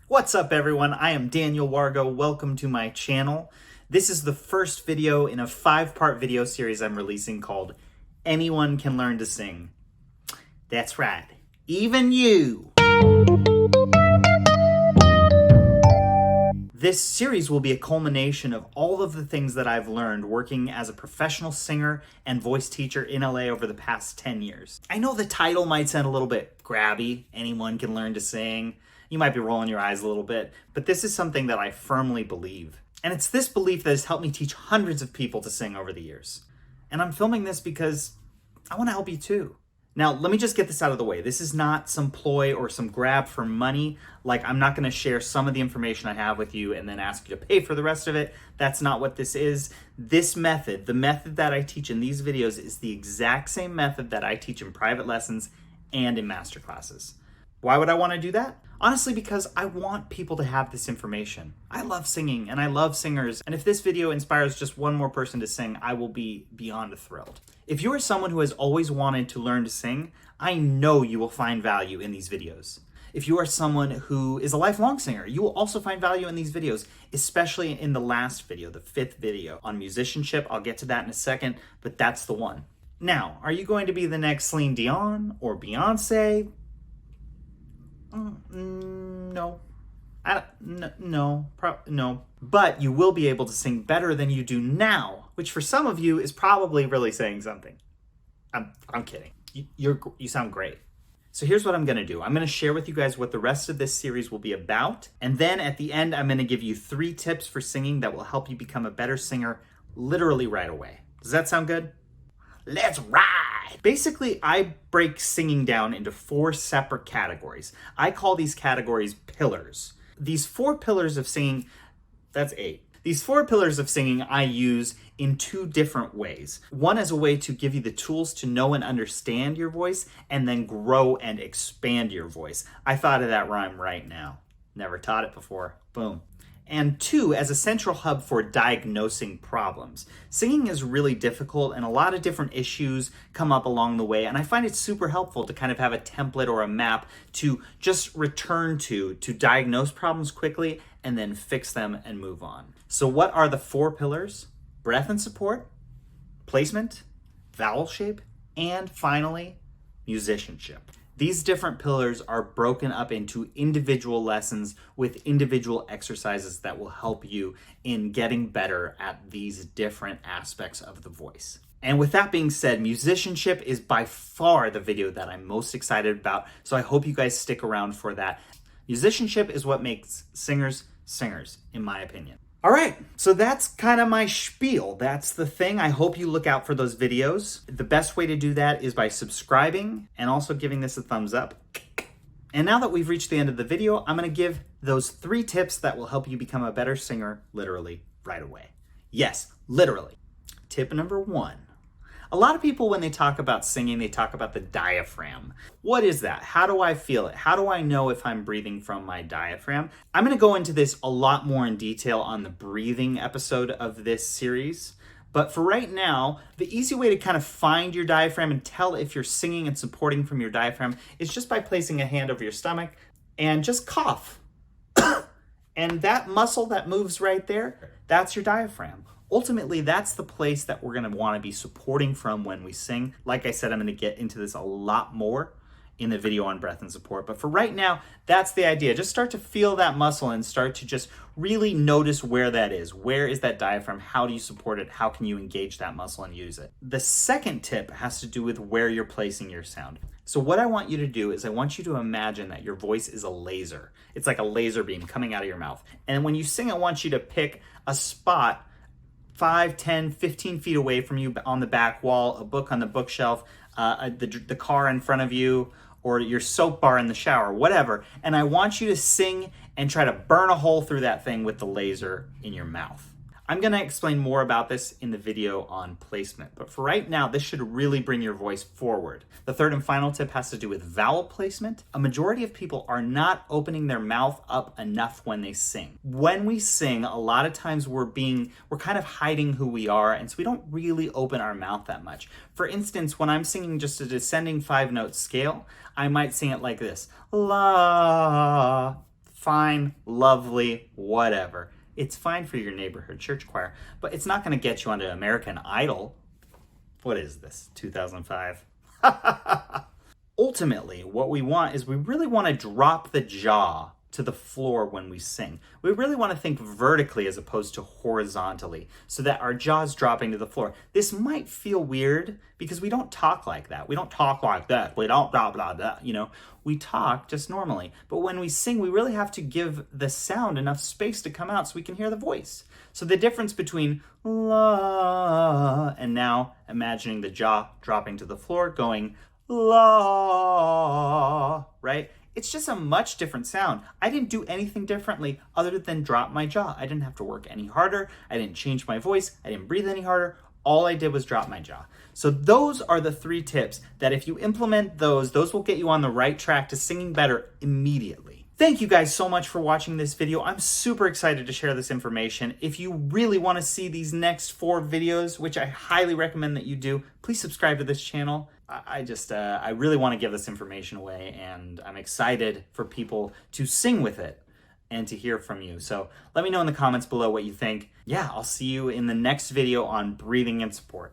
What's up, everyone? I am Daniel Wargo. Welcome to my channel. This is the first video in a 5-part video series I'm releasing called Anyone Can Learn to Sing. That's right, even you! This series will be a culmination of all of the things that I've learned working as a professional singer and voice teacher in LA over the past 10 years. I know the title might sound a little bit grabby, Anyone Can Learn to Sing. You might be rolling your eyes a little bit, but this is something that I firmly believe. And it's this belief that has helped me teach hundreds of people to sing over the years. And I'm filming this because I want to help you too. Now, let me just get this out of the way. This is not some ploy or some grab for money. Like, I'm not going to share some of the information I have with you and then ask you to pay for the rest of it. That's not what this is. This method, the method that I teach in these videos, is the exact same method that I teach in private lessons and in master classes. Why would I want to do that? Honestly, because I want people to have this information. I love singing and I love singers. And if this video inspires just one more person to sing, I will be beyond thrilled. If you are someone who has always wanted to learn to sing, I know you will find value in these videos. If you are someone who is a lifelong singer, you will also find value in these videos, especially in the last video, the 5th video on musicianship. I'll get to that in a second, but that's the one. Now, are you going to be the next Celine Dion or Beyonce? No. No. But you will be able to sing better than you do now, which for some of you is probably really saying something. I'm kidding. You sound great. So here's what I'm going to do. I'm going to share with you guys what the rest of this series will be about. And then at the end, I'm going to give you 3 tips for singing that will help you become a better singer literally right away. Does that sound good? Let's ride! Basically, I break singing down into 4 separate categories. I call these categories pillars. These 4 pillars of singing, that's 8. These 4 pillars of singing I use in 2 different ways. One as a way to give you the tools to know and understand your voice, and then grow and expand your voice. I thought of that rhyme right now. Never taught it before. Boom. And 2, as a central hub for diagnosing problems. Singing is really difficult and a lot of different issues come up along the way, and I find it super helpful to kind of have a template or a map to just return to diagnose problems quickly and then fix them and move on. So what are the 4 pillars? Breath and support, placement, vowel shape, and finally, musicianship. These different pillars are broken up into individual lessons with individual exercises that will help you in getting better at these different aspects of the voice. And with that being said, musicianship is by far the video that I'm most excited about, so I hope you guys stick around for that. Musicianship is what makes singers singers, in my opinion. All right, so that's kind of my spiel. That's the thing. I hope you look out for those videos. The best way to do that is by subscribing and also giving this a thumbs up. And now that we've reached the end of the video, I'm going to give those 3 tips that will help you become a better singer literally right away. Yes, literally. Tip number 1. A lot of people, when they talk about singing, they talk about the diaphragm. What is that? How do I feel it? How do I know if I'm breathing from my diaphragm? I'm going to go into this a lot more in detail on the breathing episode of this series. But for right now, the easy way to kind of find your diaphragm and tell if you're singing and supporting from your diaphragm is just by placing a hand over your stomach and just cough. And that muscle that moves right there, that's your diaphragm. Ultimately, that's the place that we're going to want to be supporting from when we sing. Like I said, I'm going to get into this a lot more in the video on breath and support. But for right now, that's the idea. Just start to feel that muscle and start to just really notice where that is. Where is that diaphragm? How do you support it? How can you engage that muscle and use it? The second tip has to do with where you're placing your sound. So what I want you to do is I want you to imagine that your voice is a laser. It's like a laser beam coming out of your mouth. And when you sing, I want you to pick a spot 5, 10, 15 feet away from you on the back wall, a book on the bookshelf, the car in front of you, or your soap bar in the shower, whatever. And I want you to sing and try to burn a hole through that thing with the laser in your mouth. I'm going to explain more about this in the video on placement, but for right now, this should really bring your voice forward. The third and final tip has to do with vowel placement. A majority of people are not opening their mouth up enough when they sing. When we sing, a lot of times we're kind of hiding who we are, and so we don't really open our mouth that much. For instance, when I'm singing just a descending 5-note scale, I might sing it like this: la, fine, lovely, whatever. It's fine for your neighborhood church choir, but it's not going to get you onto American Idol. What is this, 2005? Ultimately, what we want is we really want to drop the jaw to the floor when we sing. We really want to think vertically as opposed to horizontally so that our jaw's dropping to the floor. This might feel weird because we don't talk like that. We don't talk like that. We don't blah, blah, blah, you know. We talk just normally. But when we sing, we really have to give the sound enough space to come out so we can hear the voice. So the difference between la and now imagining the jaw dropping to the floor going la, right? It's just a much different sound. I didn't do anything differently other than drop my jaw. I didn't have to work any harder. I didn't change my voice. I didn't breathe any harder. All I did was drop my jaw. So those are the 3 tips that if you implement those will get you on the right track to singing better immediately. Thank you guys so much for watching this video. I'm super excited to share this information. If you really want to see these next 4 videos, which I highly recommend that you do, please subscribe to this channel. I really want to give this information away, and I'm excited for people to sing with it and to hear from you. So let me know in the comments below what you think. Yeah, I'll see you in the next video on breathing and support.